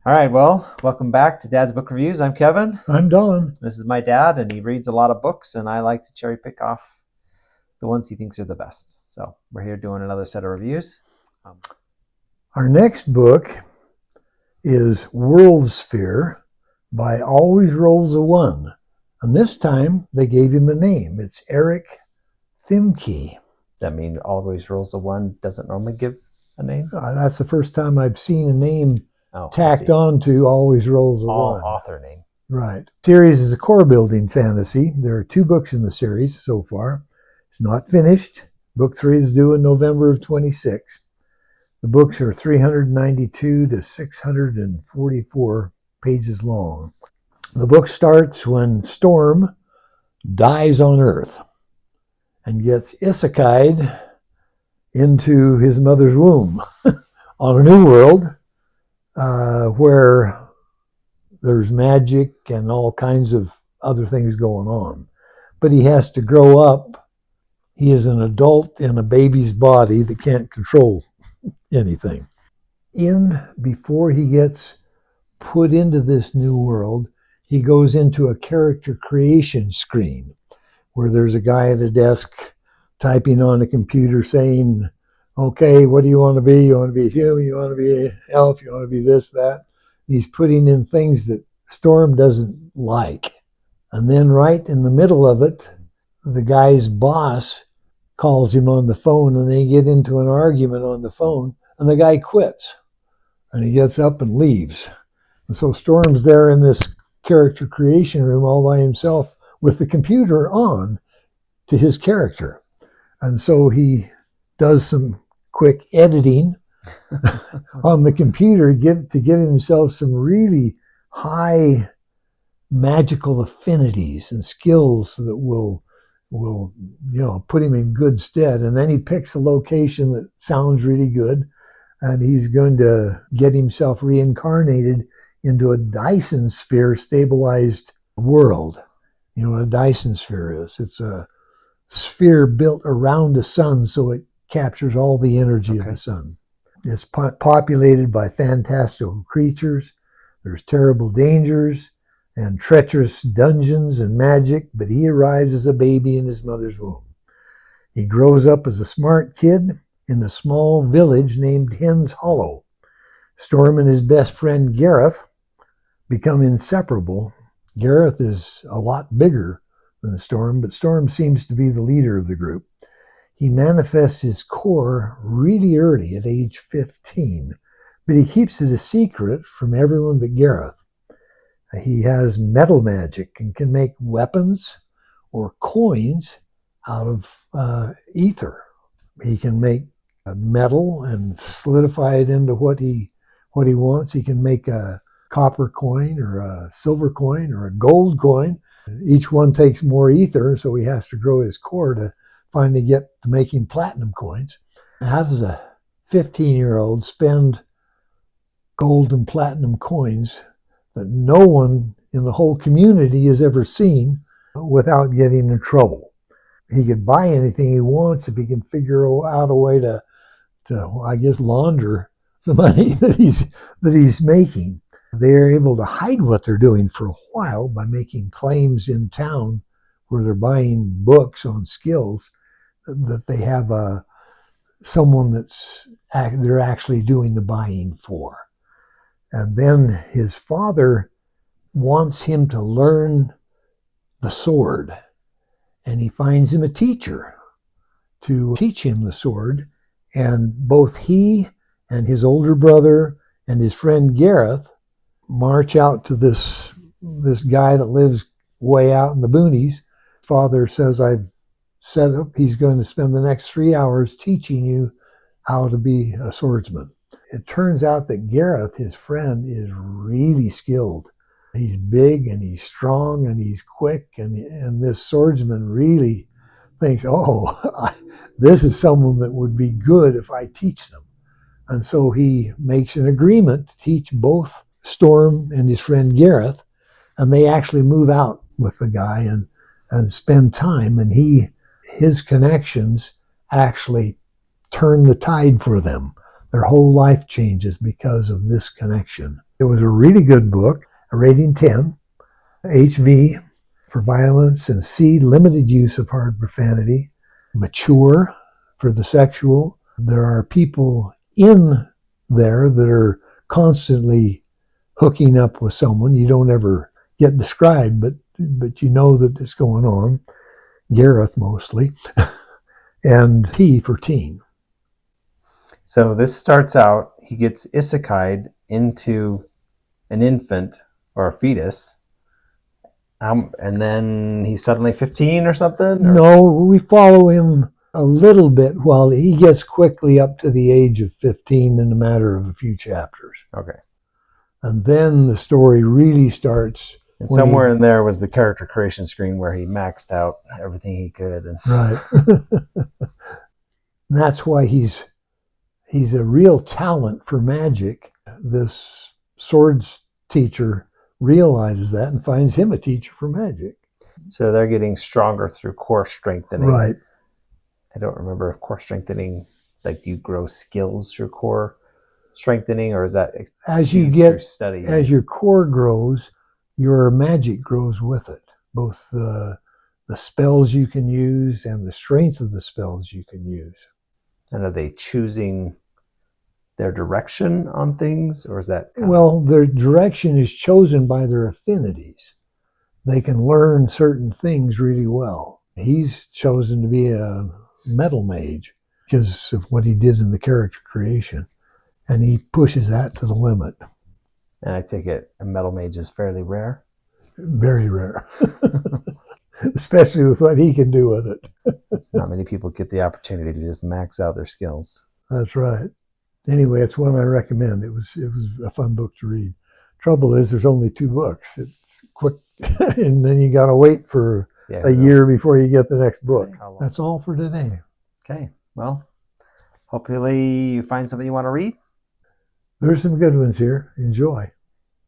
All right, well, welcome back to Dad's Book Reviews. I'm Kevin. I'm Don. This is my dad, and he reads a lot of books, and I like to cherry pick off the ones he thinks are the best. So we're here doing another set of reviews. Our next book is Worldsphere by Always RollsAOne. And this time they gave him a name. It's Erick Thiemke. Does that mean Always RollsAOne doesn't normally give a name? That's the first time I've seen a name Oh, tacked on to Always RollsAOne. All author name. Right. The series is a core building fantasy. There are 2 books in the series so far. It's not finished. Book 3 is due in November of 26. The books are 392 to 644 pages long. The book starts when Storm dies on Earth and gets isekai'd into his mother's womb on a new world where there's magic and all kinds of other things going on. But he has to grow up. He is an adult in a baby's body that can't control anything. Before he gets put into this new world, he goes into a character creation screen where there's a guy at a desk typing on a computer saying, okay, what do you want to be? You want to be a human? You want to be an elf? You want to be this, that? And he's putting in things that Storm doesn't like. And then right in the middle of it, the guy's boss calls him on the phone, and they get into an argument on the phone, and the guy quits. And he gets up and leaves. And so Storm's there in this character creation room all by himself with the computer on to his character. And so he does some quick editing on the computer to give himself some really high magical affinities and skills that will put him in good stead. And then he picks a location that sounds really good, and he's going to get himself reincarnated into a Dyson sphere stabilized world. You know what a Dyson sphere is? It's a sphere built around the sun so it captures all the energy of the sun. It's populated by fantastical creatures. There's terrible dangers and treacherous dungeons and magic, but he arrives as a baby in his mother's womb. He grows up as a smart kid in a small village named Hen's Hollow. Storm and his best friend Gareth become inseparable. Gareth is a lot bigger than Storm, but Storm seems to be the leader of the group. He manifests his core really early at age 15, but he keeps it a secret from everyone but Gareth. He has metal magic and can make weapons or coins out of ether. He can make metal and solidify it into what he wants. He can make a copper coin or a silver coin or a gold coin. Each one takes more ether, so he has to grow his core to finally get to making platinum coins. How does a 15-year-old spend gold and platinum coins that no one in the whole community has ever seen without getting in trouble? He could buy anything he wants if he can figure out a way to I guess, launder the money that he's making. They're able to hide what they're doing for a while by making claims in town where they're buying books on skills that they have someone they're actually doing the buying for. And then his father wants him to learn the sword, and he finds him a teacher to teach him the sword. And both he and his older brother and his friend Gareth march out to this guy that lives way out in the boonies. Father says, I've set up, he's going to spend the next 3 hours teaching you how to be a swordsman. It turns out that Gareth, his friend, is really skilled. He's big and he's strong and he's quick, and this swordsman really thinks, this is someone that would be good if I teach them. And so he makes an agreement to teach both Storm and his friend Gareth, and they actually move out with the guy and spend time, and his connections actually turn the tide for them. Their whole life changes because of this connection. It was a really good book, a rating 10, HV for violence, and C, limited use of hard profanity, mature for the sexual. There are people in there that are constantly hooking up with someone. You don't ever get described, but you know that it's going on. Gareth mostly. And T for teen. So this starts out, he gets isekai'd into an infant or a fetus, and then he's suddenly 15 or something? Or? No, we follow him a little bit while he gets quickly up to the age of 15 in a matter of a few chapters. Okay. And then the story really starts. And somewhere in there was the character creation screen where he maxed out everything he could. And... Right. That's why he's a real talent for magic. This swords teacher realizes that and finds him a teacher for magic. So they're getting stronger through core strengthening. Right. I don't remember if core strengthening, like, do you grow skills through core strengthening, or is that as you get study? As your core grows, your magic grows with it. Both the spells you can use and the strength of the spells you can use. And are they choosing their direction on things, or is that well, their direction is chosen by their affinities. They can learn certain things really well. He's chosen to be a metal mage because of what he did in the character creation, and he pushes that to the limit. And I take it a metal mage is fairly rare? Very rare. Especially with what he can do with it. Not many people get the opportunity to just max out their skills. That's right. Anyway, it's one I recommend. It was a fun book to read. Trouble is, there's only 2 books. It's quick, and then you got to wait for a year before you get the next book. That's all for today. Okay. Well, hopefully you find something you want to read. There's some good ones here. Enjoy.